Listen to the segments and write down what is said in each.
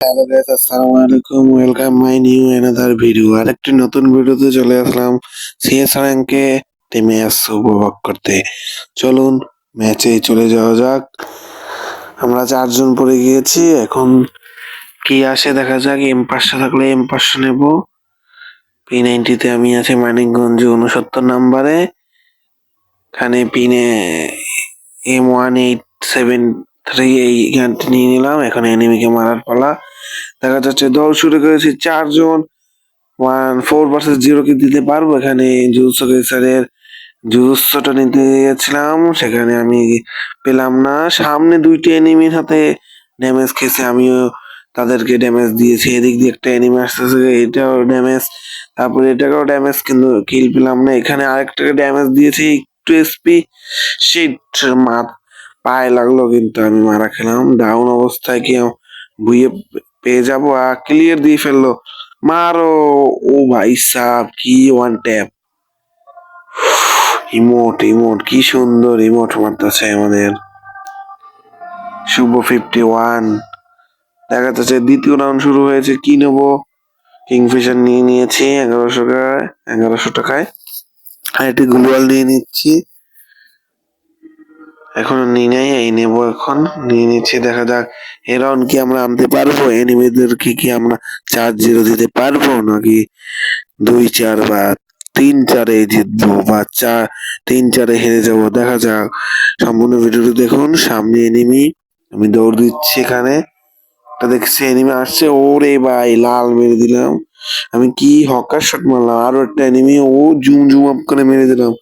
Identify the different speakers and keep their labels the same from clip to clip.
Speaker 1: Hello guys, আসসালামু আলাইকুম। Welcome my new another video. আরেকটি নতুন ভিডিওতে চলে আসলাম সিএস র্যাঙ্কে ম্যাচ উপভোগ করতে। চলুন ম্যাচে চলে যাওয়া যাক। আমরা 4 জন পড়ে গিয়েছি। এখন কি আসে দেখা যাক। M500 থাকলে M500 নেব। P90-তে আমি আছি মানিকগঞ্জ 69 নাম্বারে। এখানে পিনে M1873 এই গানটি নিয়ে নিলাম। এখন এনিমিকে মারার পালা। দেখা যাচ্ছে দল শুরু করেছি 4 জন। 4 ভার্সেস 0 কি দিতে পারবো? এখানে জুজুৎসু কাইসারের জুজুৎসুটা নিতে গেছিলাম, সেখানে আমি পেলাম না। সামনে 2টি এনিমির হাতে ড্যামেজ খেয়েছে, আমিও তাদেরকে ড্যামেজ দিয়েছি। এদিক দিয়ে একটা এনিমি আসতেছে, এটাও ড্যামেজ, তারপরে এটাকেও ড্যামেজ, কিন্তু কিল পেলাম না। এখানে আরেকটাকে ড্যামেজ দিয়েছি, একটু এসপি শিট পায়ে লাগলো, কিন্তু আমি মারা খেলাম। ডাউন অবস্থায় কি বুয়ে পেয়ে যাবো? ক্লিয়ার দিয়ে ফেললো, মারো। ও ভাই সাব, কি ওয়ান ট্যাপ! ইমোট ইমোট কি সুন্দর ইমোট মারতেছে আমাদের শুভ 51। দেখা যাচ্ছে দ্বিতীয় রাউন্ড শুরু হয়েছে। কি নেবো? কিংফিশার নিয়ে নিয়েছি 1100 টাকায়। আর একটি গ্লোয়াল নিয়ে নিচ্ছি, এখনো নিয়ে নেই, এই নেবো, এখন নিয়ে নিচ্ছি। দেখা যাক এই রাউন্ড কি আমরা আনতে পারবো, এনিমিদেরকে কি আমরা 4-0 দিতে পারবো, নাকি 2-4 বা 3-4 জিতবো, বা 3-4 হেরে যাবো। দেখা যাক, সম্পূর্ণ ভিডিওটি দেখুন। সামনে এনিমি, আমি দৌড় দিচ্ছি। এখানে দেখছি এনিমি আসছে, ওরে ভাই লাল মেরে দিলাম। আমি কি হকার শট মারলাম, আরো একটা এনিমি, ও জুম জুম আপ করে মেরে দিলাম।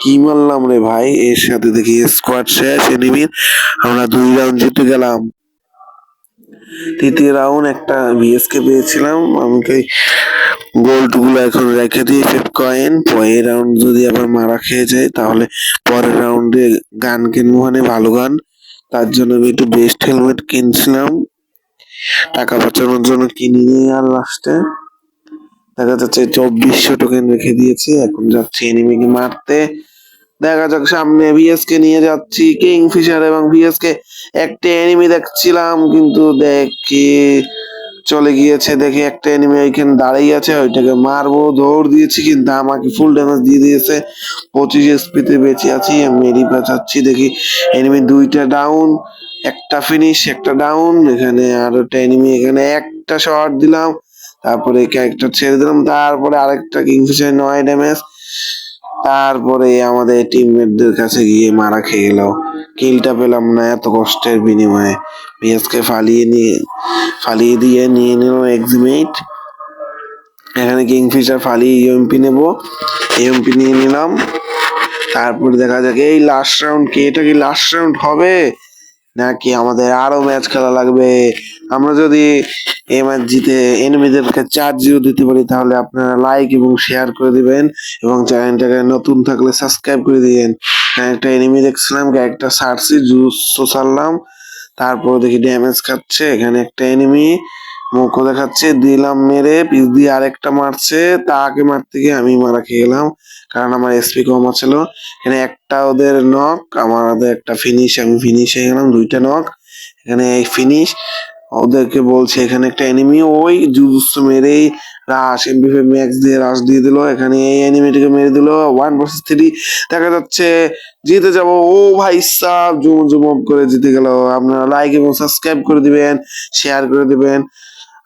Speaker 1: কি মারলাম রে ভাই! এর সাথে দেখি স্কোয়াড শেষ এনিমির। আমরা 2 রাউন্ড জিতে গেলাম। তৃতীয় রাউন্ড একটা বিএসকে পেয়েছিলাম, আমাকে গোল্ড গুলো এখন রেখে দিয়ে 5 কয়েন। পরের রাউন্ড যদি আবার মারা খেয়ে যায়, তাহলে পরের রাউন্ডে গান কিনবো, মানে ভালো গান। তার জন্য আমি একটু বেস্ট হেলমেট কিনছিলাম, টাকা বাঁচানোর জন্য কিনিনি। আর লাস্টে দেখা যাচ্ছে 2400 টোকেন রেখে দিয়েছি। এখন যাচ্ছি এনিমিকে মারতে। দেখা যাক, সামনে ভিএসকে নিয়ে যাচ্ছি, কিংফিশার এবং ভিএসকে। একটা এনিমি দেখছিলাম, কিন্তু দেখি চলে গিয়েছে। দেখি একটা এনিমি ওইখানে দাঁড়িয়ে আছে, ওইটাকে মারবো, দৌড় দিয়েছি, কিন্তু আমাকে ফুল ড্যামেজ দিয়ে দিয়েছে। 25 এসপিতে বেঁচে আছি, আমি মেরি বাঁচাচ্ছি। দেখি এনিমি 2টা ডাউন, একটা ফিনিশ, একটা ডাউন। এখানে আরো একটা এনিমি, এখানে একটা শট দিলাম, তারপরে ক্যারেক্টার ছেড়ে দিলাম, তারপরে আরেকটা কিংফিশার 9 ড্যামেজ। তারপরে আমাদের টিমমেটদের কাছে গিয়ে মারা খেয়ে গেল, কিলটা পেলাম না এত কষ্টের বিনিময়ে। পিএসকে ফালিয়ে দিয়ে নিয়ে নিল এক্সিমেট। এখানে কিংফিশার ফালিয়ে ইউএমপি নেব, ইউএমপি নিয়ে নিলাম। তারপরে দেখা যাক এই লাস্ট রাউন্ড কি, এটা কি লাস্ট রাউন্ড হবে, নাকি আমাদের আরো ম্যাচ খেলা লাগবে। আমরা যদি এই ম্যাচ জিতে এনিমিদেরকে 4-0 দিতে পারি, তাহলে আপনারা লাইক এবং শেয়ার করে দিবেন, এবং চ্যানেলটাকে নতুন থাকলে সাবস্ক্রাইব করে দিবেন। একটা এনিমি দেখছিলাম, একটা সারছি, জুস সারলাম, তারপর দেখি ড্যামেজ খাচ্ছে। এখানে একটা এনিমি মুখ দেখাচ্ছে, দিলাম মেরে, পিস দিয়ে আরেকটা মারছে, তাকে মারতে গিয়ে আমি মারা খেয়ে গেলাম, কারণ আমার এসপি কম ছিল। এখানে একটা ওদের নক, আমাদের একটা ফিনিশ, আমি ফিনিশ হয়ে গেলাম, 2টা নক। এখানে এই ফিনিশ, ওদেরকে বলছে এখানে একটা এনিমি, ওই জুজুৎসু মেরেই রাশ এমপি5 ম্যাক্স দিয়ে রাশ দিয়ে দিল। এখানে এই এনিমিটিকে মেরে দিল, 1 ভার্সেস 3। দেখা যাচ্ছে জিতে যাব। ও ভাই সাব, জুম জুম আপ করে জিতে গেল। আপনারা লাইক এবং সাবস্ক্রাইব করে দিবেন, শেয়ার করে দিবেন।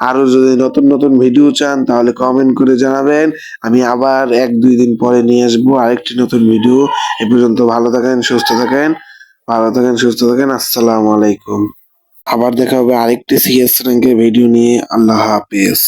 Speaker 1: আরো যদি নতুন নতুন ভিডিও চান, তাহলে কমেন্ট করে জানাবেন। আমি আবার 1-2 দিন পরে নিয়ে আসবো আরেকটি নতুন ভিডিও। এ পর্যন্ত ভালো থাকেন, সুস্থ থাকেন, ভালো থাকেন, সুস্থ থাকেন। আসসালামু আলাইকুম। আবার দেখা হবে আরেকটি সিএস র্যাঙ্কের ভিডিও নিয়ে। আল্লাহ হাফেজ।